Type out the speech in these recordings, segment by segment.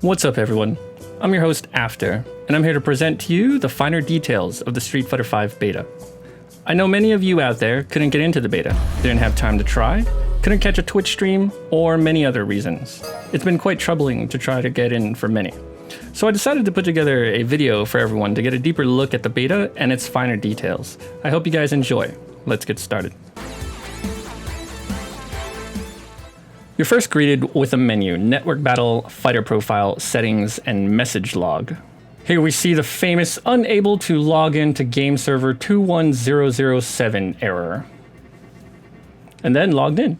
What's up, everyone? I'm your host, After, and I'm here to present to you the finer details of the Street Fighter V beta. I know many of you out there couldn't get into the beta, didn't have time to try, couldn't catch a Twitch stream, or many other reasons. It's been quite troubling to try to get in for many. So I decided to put together a video for everyone to get a deeper look at the beta and its finer details. I hope you guys enjoy. Let's get started. You're first greeted with a menu: Network Battle, Fighter Profile, Settings, and Message Log. Here we see the famous unable to log into game server 21007 error. And then logged in.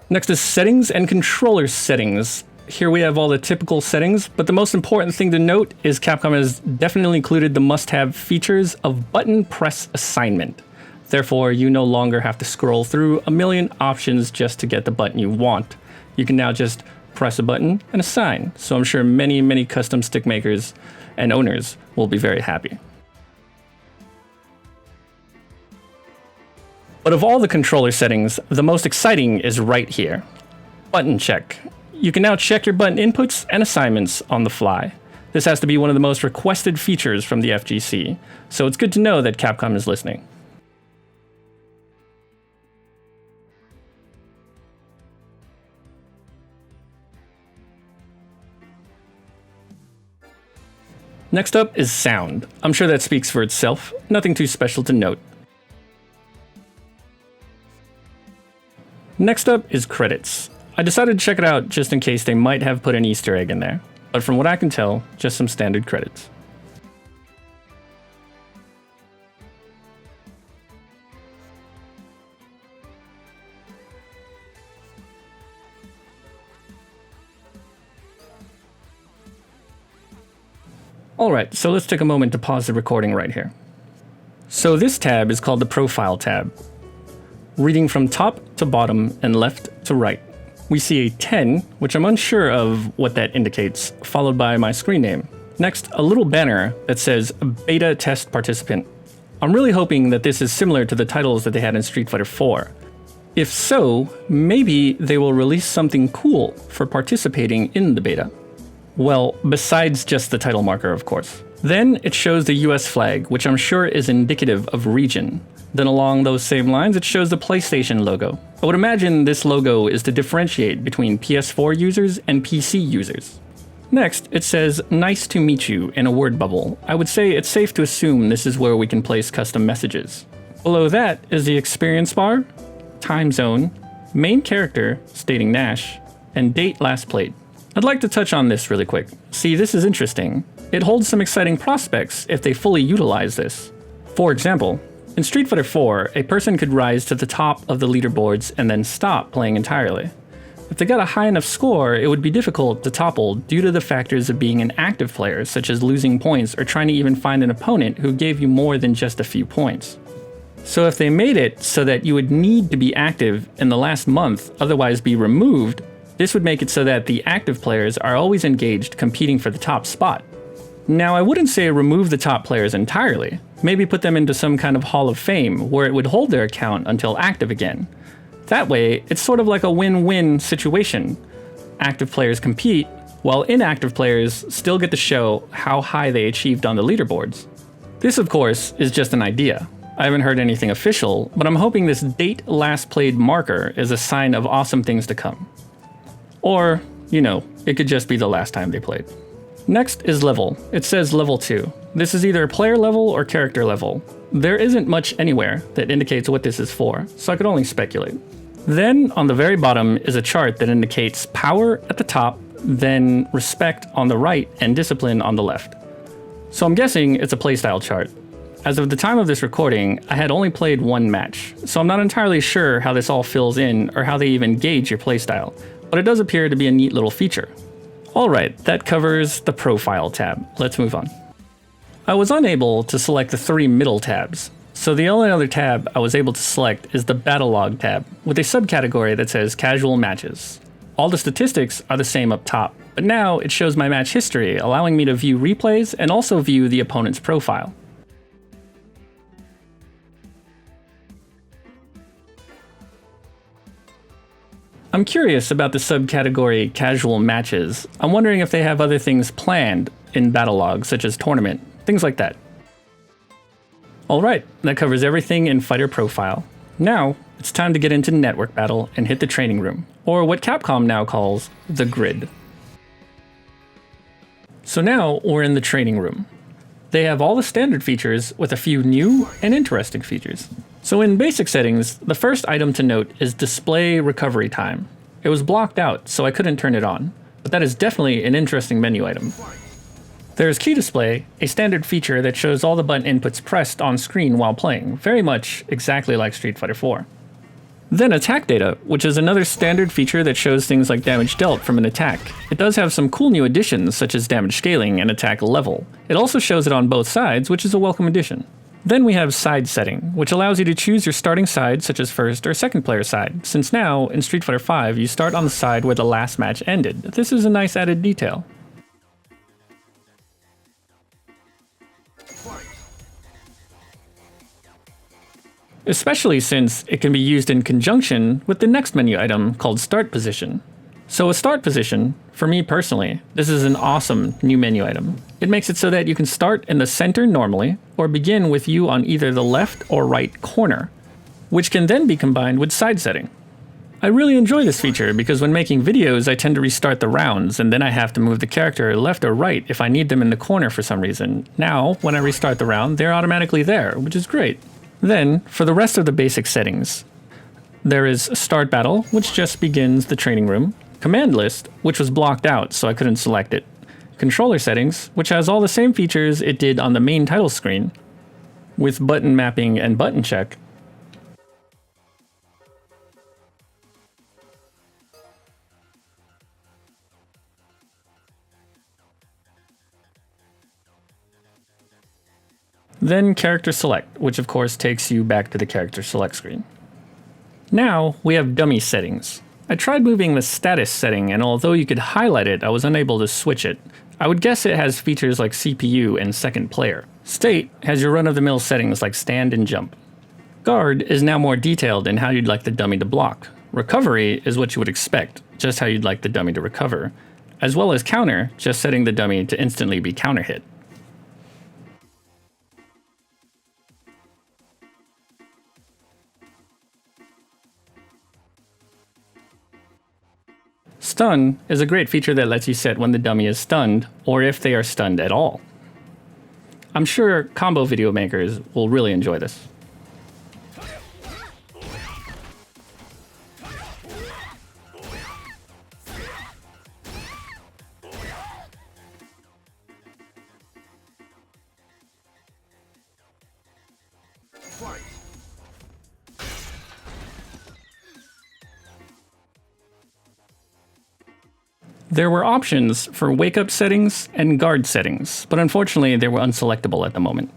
Next is Settings and Controller Settings. Here we have all the typical settings, but the most important thing to note is Capcom has definitely included the must-have features of button press assignment. Therefore, you no longer have to scroll through a million options just to get the button you want. You can now just press a button and assign, so I'm sure many custom stick makers and owners will be very happy. But of all the controller settings, the most exciting is right here. Button check. You can now check your button inputs and assignments on the fly. This has to be one of the most requested features from the FGC, so it's good to know that Capcom is listening. Next up is sound. I'm sure that speaks for itself, nothing too special to note. Next up is credits. I decided to check it out just in case they might have put an Easter egg in there, but from what I can tell, just some standard credits. Alright, so let's take a moment to pause the recording right here. So this tab is called the Profile tab. Reading from top to bottom and left to right, we see a 10, which I'm unsure of what that indicates, followed by my screen name. Next, a little banner that says Beta Test Participant. I'm really hoping that this is similar to the titles that they had in Street Fighter IV. If so, maybe they will release something cool for participating in the beta. Well, besides just the title marker, of course. Then it shows the US flag, which I'm sure is indicative of region. Then along those same lines, it shows the PlayStation logo. I would imagine this logo is to differentiate between PS4 users and PC users. Next, it says, "Nice to meet you," in a word bubble. I would say it's safe to assume this is where we can place custom messages. Below that is the experience bar, time zone, main character, stating Nash, and date last played. I'd like to touch on this really quick. See, this is interesting. It holds some exciting prospects if they fully utilize this. For example, in Street Fighter IV, a person could rise to the top of the leaderboards and then stop playing entirely. If they got a high enough score, it would be difficult to topple due to the factors of being an active player, such as losing points or trying to even find an opponent who gave you more than just a few points. So if they made it so that you would need to be active in the last month, otherwise be removed, this would make it so that the active players are always engaged competing for the top spot. Now, I wouldn't say remove the top players entirely. Maybe put them into some kind of Hall of Fame where it would hold their account until active again. That way, it's sort of like a win-win situation. Active players compete, while inactive players still get to show how high they achieved on the leaderboards. This, of course, is just an idea. I haven't heard anything official, but I'm hoping this date last played marker is a sign of awesome things to come. Or, you know, it could just be the last time they played. Next is level. It says level 2. This is either player level or character level. There isn't much anywhere that indicates what this is for, so I could only speculate. Then, on the very bottom is a chart that indicates power at the top, then respect on the right and discipline on the left. So I'm guessing it's a playstyle chart. As of the time of this recording, I had only played one match, so I'm not entirely sure how this all fills in or how they even gauge your playstyle, but it does appear to be a neat little feature. Alright, that covers the Profile tab. Let's move on. I was unable to select the 3 middle tabs, so the only other tab I was able to select is the Battle Log tab, with a subcategory that says Casual Matches. All the statistics are the same up top, but now it shows my match history, allowing me to view replays and also view the opponent's profile. I'm curious about the subcategory casual matches. I'm wondering if they have other things planned in Battlelog, such as tournament, things like that. Alright, that covers everything in Fighter Profile. Now, it's time to get into Network Battle and hit the training room, or what Capcom now calls the grid. So now we're in the training room. They have all the standard features with a few new and interesting features. So in basic settings, the first item to note is display recovery time. It was blocked out, so I couldn't turn it on, but that is definitely an interesting menu item. There's key display, a standard feature that shows all the button inputs pressed on screen while playing, very much exactly like Street Fighter IV. Then attack data, which is another standard feature that shows things like damage dealt from an attack. It does have some cool new additions such as damage scaling and attack level. It also shows it on both sides, which is a welcome addition. Then we have side setting, which allows you to choose your starting side such as first or second player side, since now, in Street Fighter V, you start on the side where the last match ended. This is a nice added detail. Especially since it can be used in conjunction with the next menu item called Start Position. So a Start Position, for me personally, this is an awesome new menu item. It makes it so that you can start in the center normally, or begin with you on either the left or right corner, which can then be combined with side setting. I really enjoy this feature because when making videos I tend to restart the rounds and then I have to move the character left or right if I need them in the corner for some reason. Now, when I restart the round, they're automatically there, which is great. Then, for the rest of the basic settings, there is Start Battle, which just begins the training room, Command List, which was blocked out so I couldn't select it, Controller Settings, which has all the same features it did on the main title screen, with button mapping and button check, then Character Select, which of course takes you back to the Character Select screen. Now we have Dummy Settings. I tried moving the status setting, and although you could highlight it, I was unable to switch it. I would guess it has features like CPU and second player. State has your run-of-the-mill settings like stand and jump. Guard is now more detailed in how you'd like the dummy to block. Recovery is what you would expect, just how you'd like the dummy to recover. As well as counter, just setting the dummy to instantly be counter hit. Stun is a great feature that lets you set when the dummy is stunned, or if they are stunned at all. I'm sure combo video makers will really enjoy this. There were options for wake-up settings and guard settings, but unfortunately they were unselectable at the moment.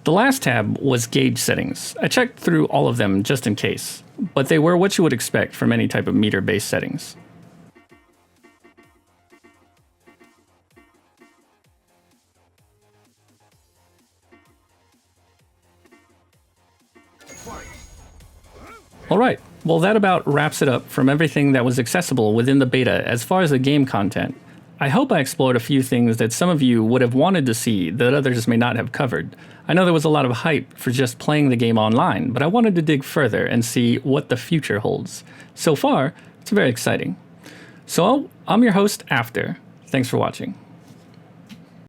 The last tab was gauge settings. I checked through all of them just in case, but they were what you would expect from any type of meter-based settings. Alright, well that about wraps it up from everything that was accessible within the beta as far as the game content. I hope I explored a few things that some of you would have wanted to see that others may not have covered. I know there was a lot of hype for just playing the game online, but I wanted to dig further and see what the future holds. So far, it's very exciting. So I'm your host, After. Thanks for watching.